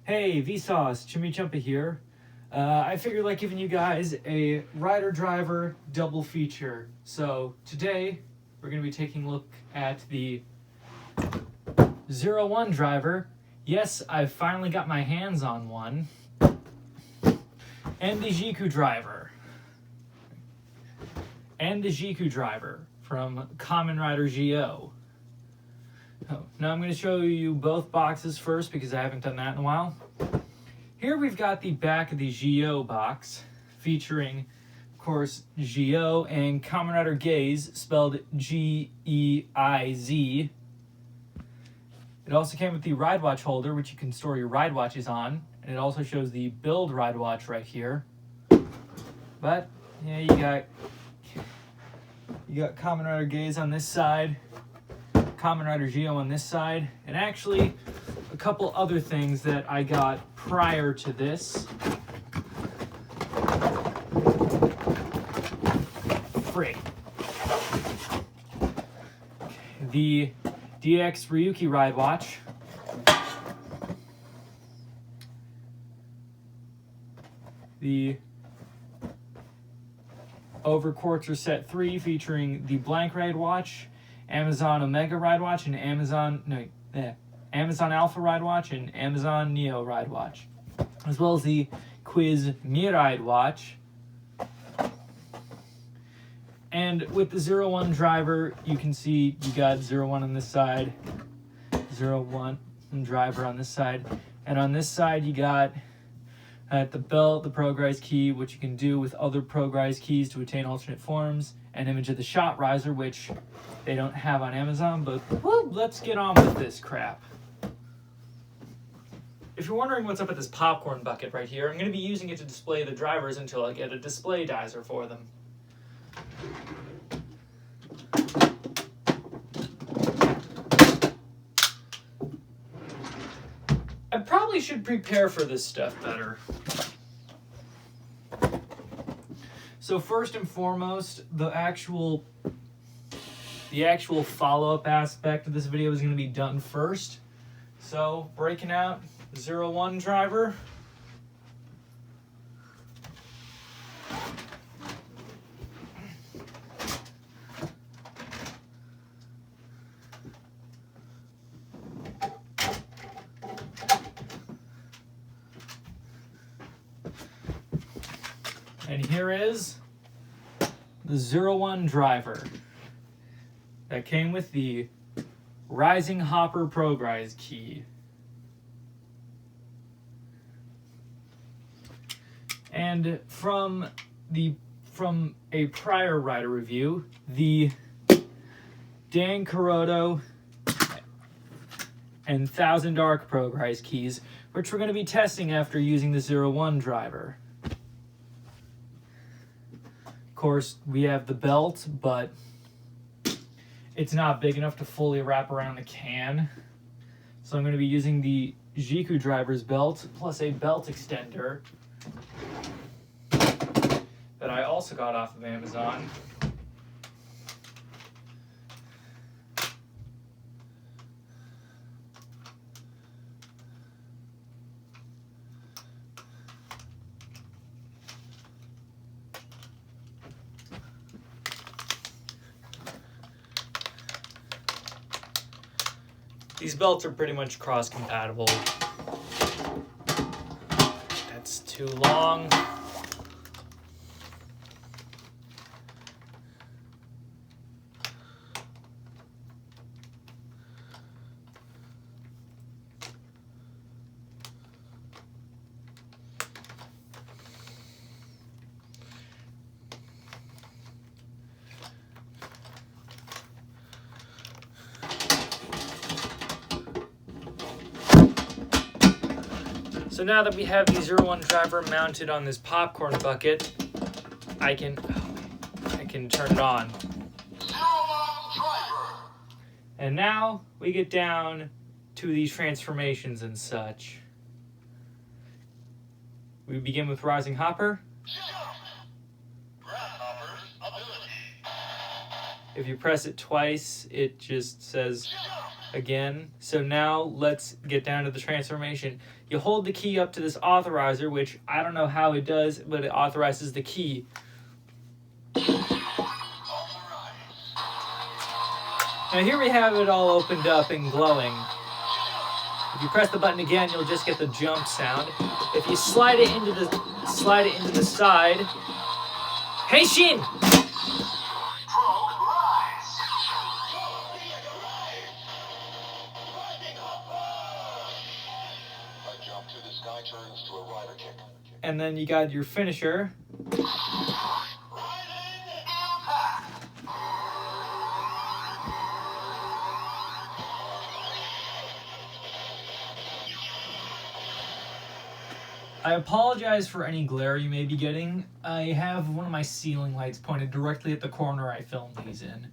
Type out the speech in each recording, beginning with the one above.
Hey, Vsauce, Chimichumpa here. I figured like giving you guys a rider-driver double feature. So today we're going to be taking a look at the 01 driver. Yes, I've finally got my hands on one. And the Jiku driver. And the Jiku driver from Kamen Rider Gyo. Now I'm going to show you both boxes first because I haven't done that in a while. Here we've got the back of the Gyo box featuring, of course, Gyo and Kamen Rider Gaze, spelled G-E-I-Z. It also came with the ride watch holder, which you can store your ride watches on, and it also shows the build ride watch right here. But yeah, you got Kamen Rider Gaze on this side, Kamen Rider Gyo on this side, and actually a couple other things that I got prior to this. Frick. The DX Ryuki ride watch. The Over Quartzer Set 3 featuring the Blank Ride Watch, Amazon Omega Ride Watch, and Amazon Alpha Ride Watch, and Amazon Neo Ride Watch, as well as the Quiz Miride Watch. And with the 01 driver, you can see you got 01 on this side, 01 driver on this side, and on this side you got at the belt, the ProGrise key, which you can do with other ProGrise keys to attain alternate forms, an image of the shot riser, which they don't have on Amazon, but let's get on with this crap. If you're wondering what's up with this popcorn bucket right here, I'm going to be using it to display the drivers until I get a display dicer for them. I probably should prepare for this stuff better. So first and foremost, the actual follow-up aspect of this video is going to be done first. So breaking out 01 driver. And here is the 01 driver that came with the Rising Hopper ProGrise key. And from a prior rider review, the Dan Kuroto and Thousand Dark ProGrise keys, which we're going to be testing after using the 01 driver. Of course, we have the belt, but it's not big enough to fully wrap around the can. So I'm going to be using the Jiku driver's belt plus a belt extender that I also got off of Amazon. These belts are pretty much cross-compatible. That's too long. So now that we have the 01 driver mounted on this popcorn bucket, I can turn it on. And now we get down to these transformations and such. We begin with Rising Hopper. If you press it twice, it just says again. So now let's get down to the transformation. You hold the key up to this authorizer, which I don't know how it does, but it authorizes the key. Now here we have it all opened up and glowing. If you press the button again, you'll just get the jump sound. If you slide it into the side, Henshin! And then you got your finisher. I apologize for any glare you may be getting. I have one of my ceiling lights pointed directly at the corner I filmed these in.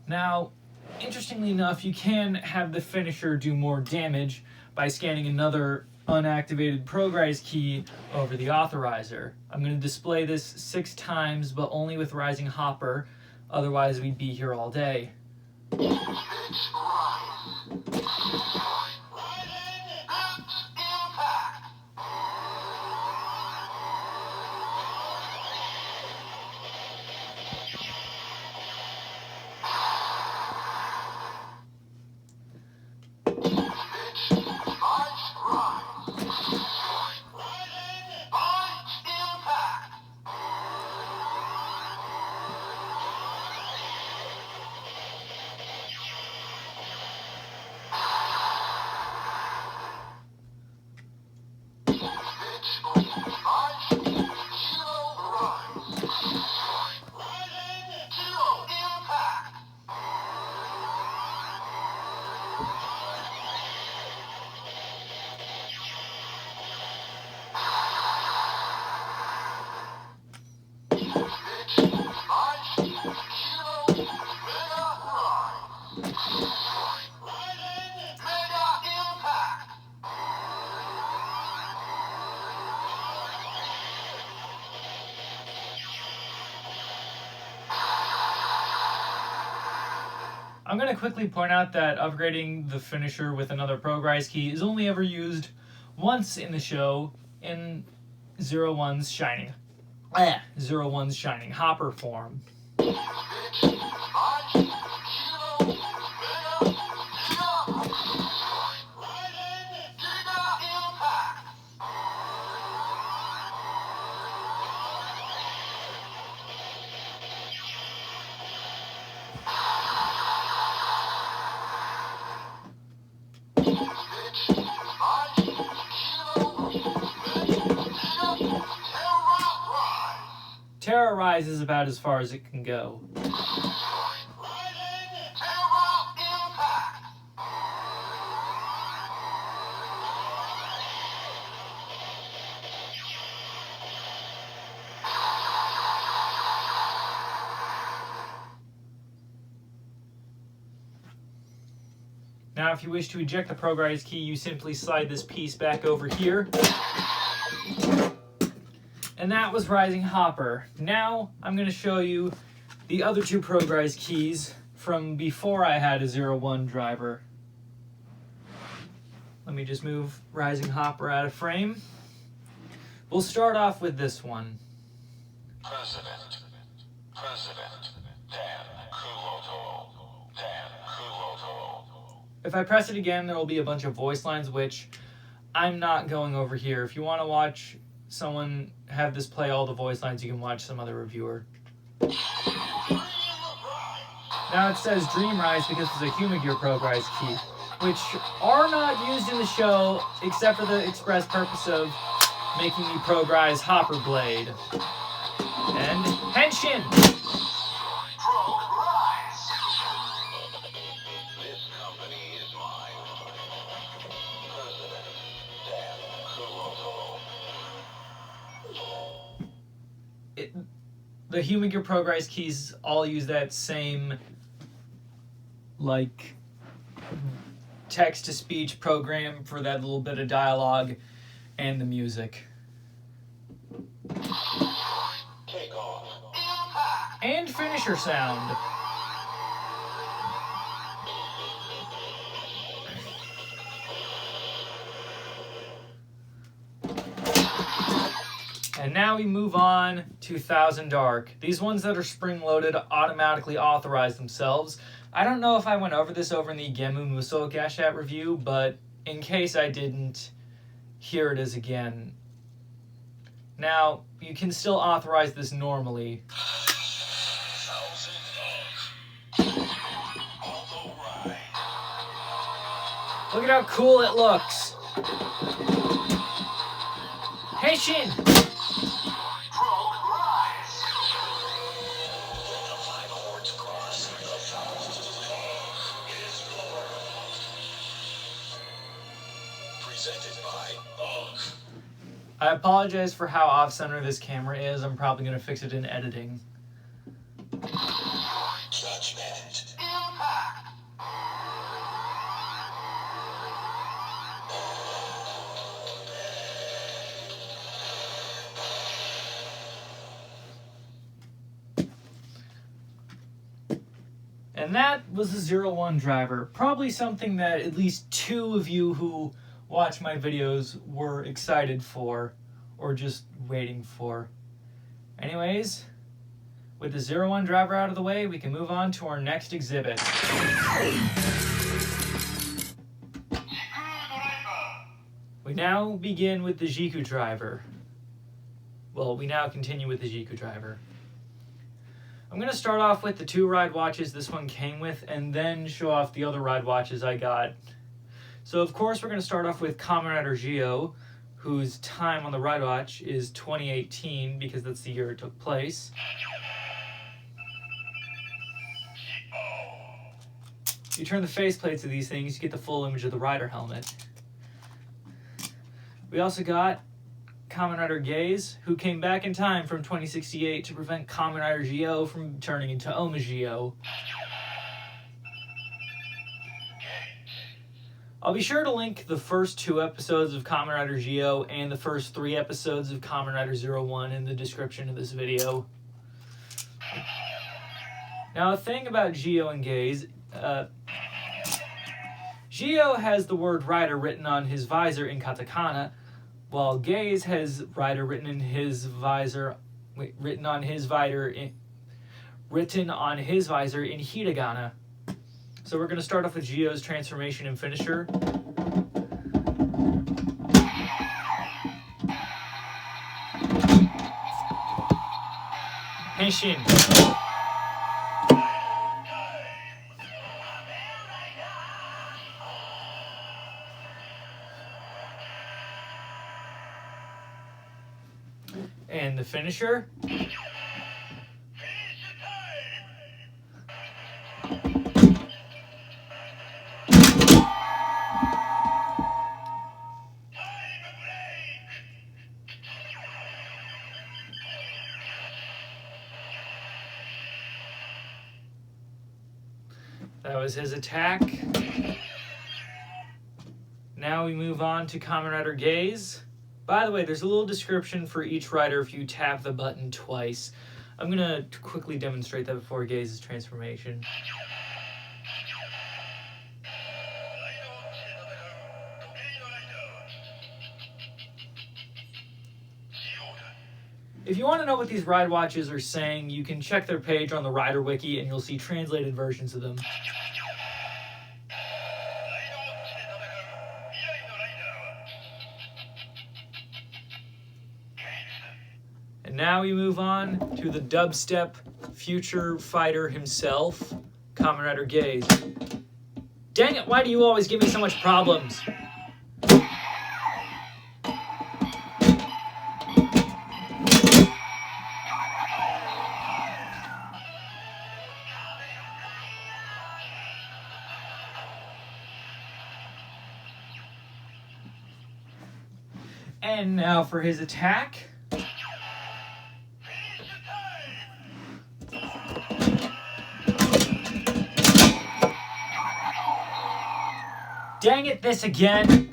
Now, interestingly enough, you can have the finisher do more damage by scanning another unactivated progress key over the authorizer. I'm going to display this 6 times, but only with Rising Hopper, otherwise we'd be here all day. I'm going to quickly point out that upgrading the finisher with another progress key is only ever used once in the show in 01's Shining Hopper form. Terrorize is about as far as it can go. Now, if you wish to eject the progress key, you simply slide this piece back over here. And that was Rising Hopper. Now, I'm going to show you the other 2 progress keys from before I had a 01 driver. Let me just move Rising Hopper out of frame. We'll start off with this one. President Dan Kuloto. If I press it again, there will be a bunch of voice lines, which I'm not going over here. If you want to watch someone have this play all the voice lines, you can watch some other reviewer. Now it says Dream Rise because it's a Human Gear progress key, which are not used in the show except for the express purpose of making me progress Hopper Blade. And Henshin! The Human Gear progress keys all use that same, like, text-to-speech program for that little bit of dialogue and the music. And finisher sound. And now we move on to Thousand Dark. These ones that are spring-loaded automatically authorize themselves. I don't know if I went over this over in the Gemu Muso Gashat review, but in case I didn't, here it is again. Now, you can still authorize this normally. Look at how cool it looks. Hey, Shin! I apologize for how off-center this camera is. I'm probably going to fix it in editing. Judgment. And that was the 01 driver. Probably something that at least 2 of you who watch my videos were excited for, or just waiting for. Anyways, with the 01 driver out of the way, we can move on to our next exhibit. We now begin with the Jiku driver. Well, we now continue with the Jiku driver. I'm going to start off with the 2 ride watches this one came with, and then show off the other ride watches I got. So, of course, we're going to start off with Kamen Rider Geo, whose time on the ride watch is 2018, because that's the year it took place. You turn the faceplates of these things, you get the full image of the rider helmet. We also got Kamen Rider Gaze, who came back in time from 2068 to prevent Kamen Rider Geo from turning into Oma Geo. I'll be sure to link the first 2 episodes of Kamen Rider Geo and the first 3 episodes of Kamen Rider 01 in the description of this video. Now, a thing about Geo and Gaze, Geo has the word rider written on his visor in katakana, while Gaze has rider written on his visor in hiragana. So we're going to start off with Geo's transformation and finisher. Henshin. And the finisher. That was his attack. Now we move on to Kamen Rider Gaze. By the way, there's a little description for each rider if you tap the button twice. I'm going to quickly demonstrate that before Gaze's transformation. If you want to know what these ride watches are saying, you can check their page on the Rider Wiki and you'll see translated versions of them. And now we move on to the dubstep future fighter himself, Kamen Rider Gaze. Dang it, why do you always give me so much problems? And now for his attack. Dang it, this again.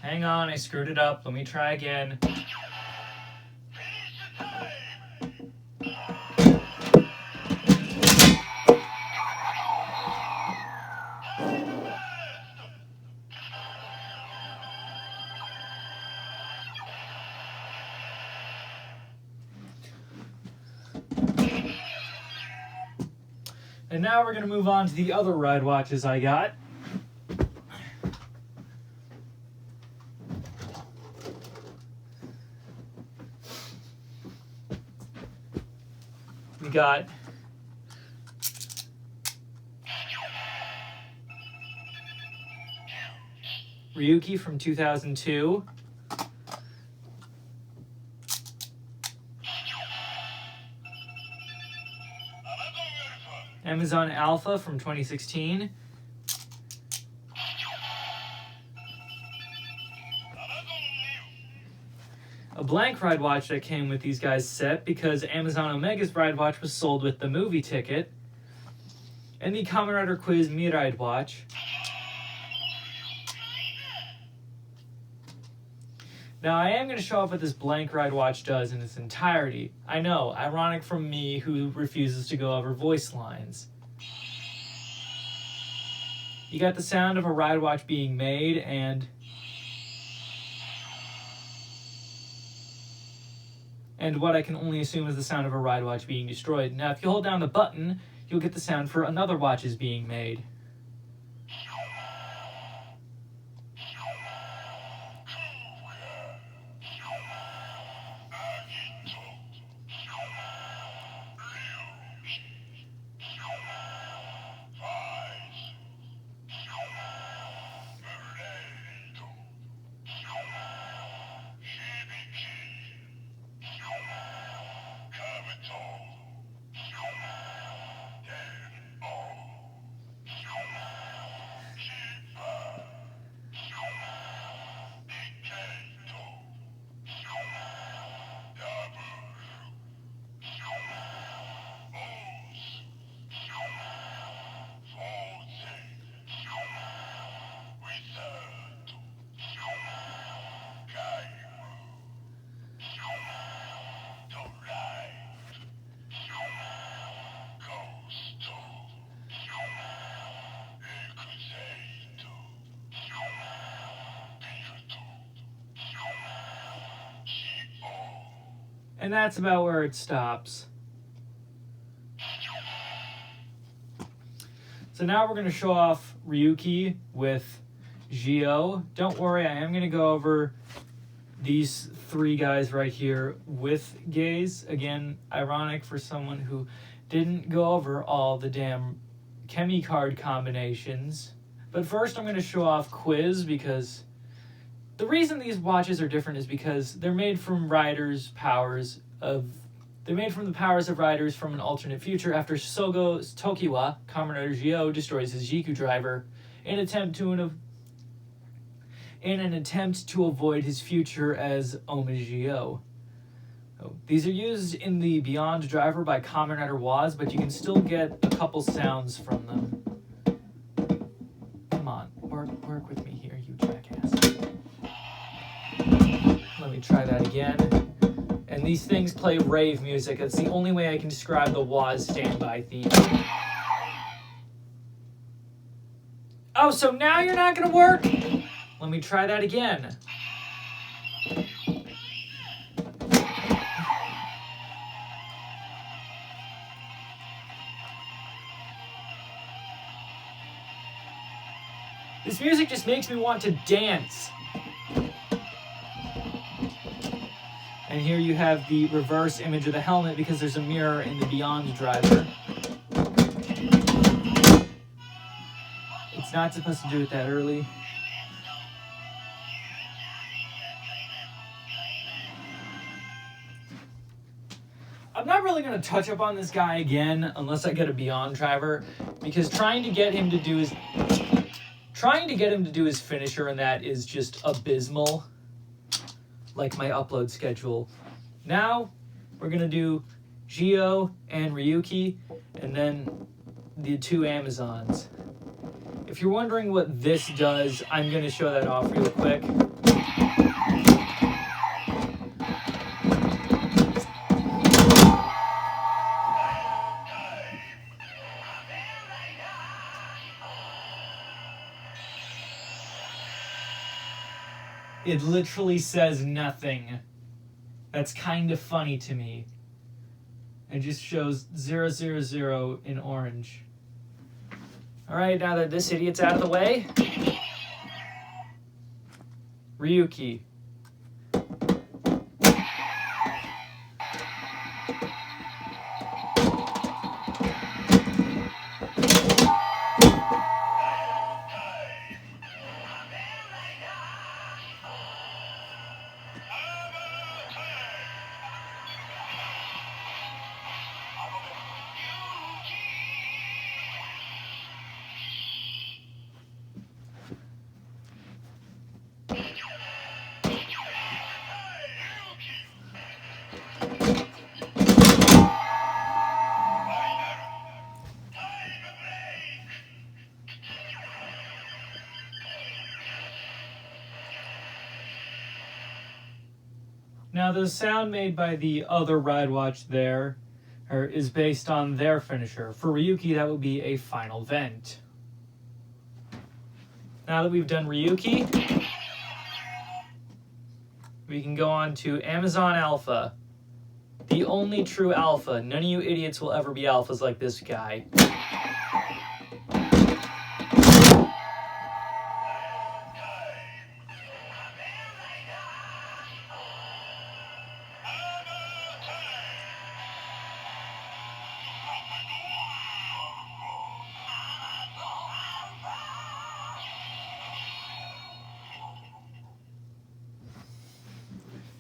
Hang on, I screwed it up. Let me try again. And now we're going to move on to the other ride watches I got. We got Ryuki from 2002. Amazon Alpha from 2016. A blank ride watch that came with these guys' set because Amazon Omega's ride watch was sold with the movie ticket. And the Kamen Rider Quiz Miride watch. Now, I am going to show off what this blank ride watch does in its entirety. I know, ironic from me who refuses to go over voice lines. You got the sound of a ride watch being made and what I can only assume is the sound of a ride watch being destroyed. Now, if you hold down the button, you'll get the sound for another watch is being made. And that's about where it stops. So now we're going to show off Ryuki with Gio. Don't worry, I am going to go over these three guys right here with gaze. Again, ironic for someone who didn't go over all the damn Chemi card combinations. But first I'm going to show off Quiz because the reason these watches are different is because they're made from riders' powers of... They're made from the powers of riders from an alternate future after Sogo Tokiwa, Kamen Rider Gio, destroys his Jiku driver in an attempt to avoid his future as Oma Gio. These are used in the Beyond Driver by Kamen Rider Waz, but you can still get a couple sounds from them. Come on, work with me here, you jackass. Let me try that again. And these things play rave music. That's the only way I can describe the Waz standby theme. Oh, so now you're not gonna work? Let me try that again. This music just makes me want to dance. And here you have the reverse image of the helmet because there's a mirror in the Beyond Driver. It's not supposed to do it that early. I'm not really going to touch up on this guy again unless I get a Beyond Driver, because trying to get him to do his finisher in that is just abysmal. Like my upload schedule. Now, we're going to do Gio and Ryuki, and then the two Amazons. If you're wondering what this does, I'm going to show that off real quick. It literally says nothing. That's kind of funny to me. It just shows 000 in orange. All right, now that this idiot's out of the way, Ryuki. Now, the sound made by the other Ride Watch there is based on their finisher. For Ryuki, that would be a final vent. Now that we've done Ryuki, we can go on to Amazon Alpha. The only true alpha. None of you idiots will ever be alphas like this guy.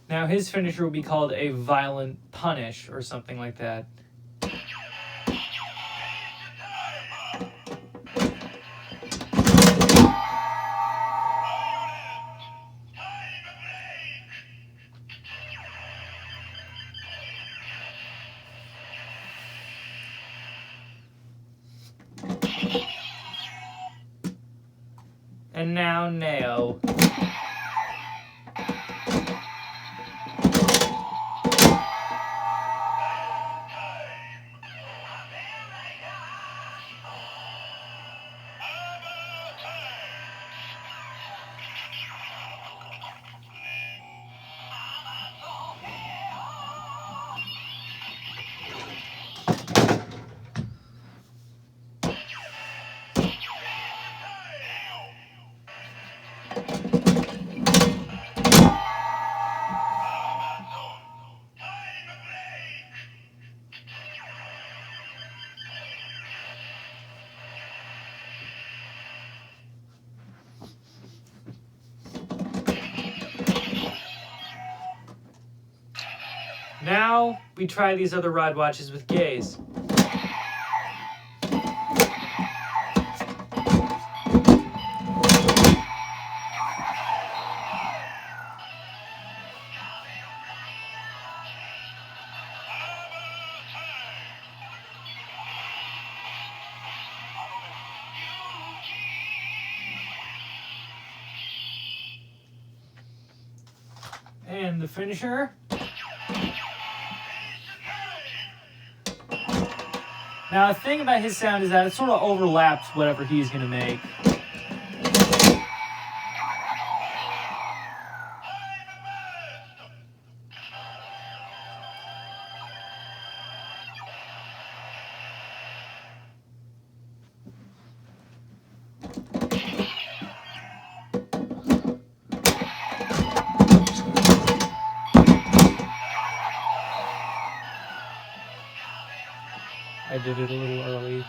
Now his finisher will be called a violent punish or something like that. And now Neo. Now we try these other Ride Watches with Gaze. And the finisher. Now, the thing about his sound is that it sort of overlaps whatever he's going to make. I did it a little early.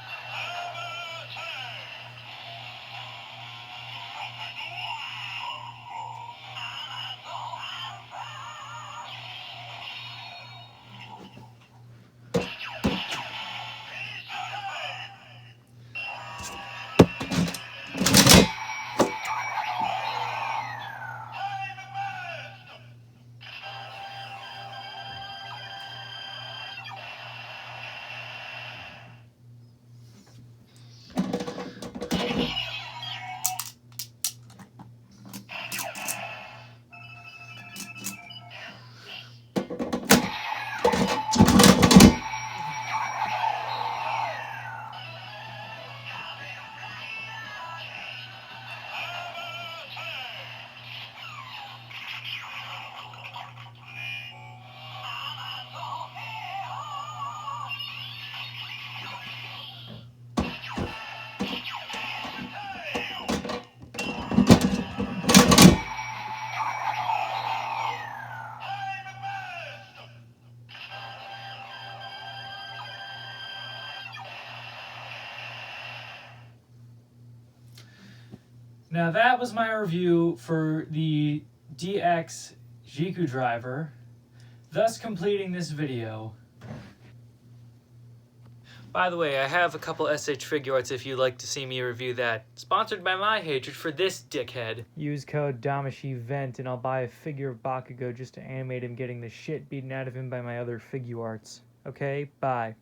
Now that was my review for the DX Jiku driver, thus completing this video. By the way, I have a couple SH figure arts if you'd like to see me review that. Sponsored by my hatred for this dickhead. Use code DAMASHIVENT and I'll buy a figure of Bakugo just to animate him getting the shit beaten out of him by my other figure arts. Okay, bye.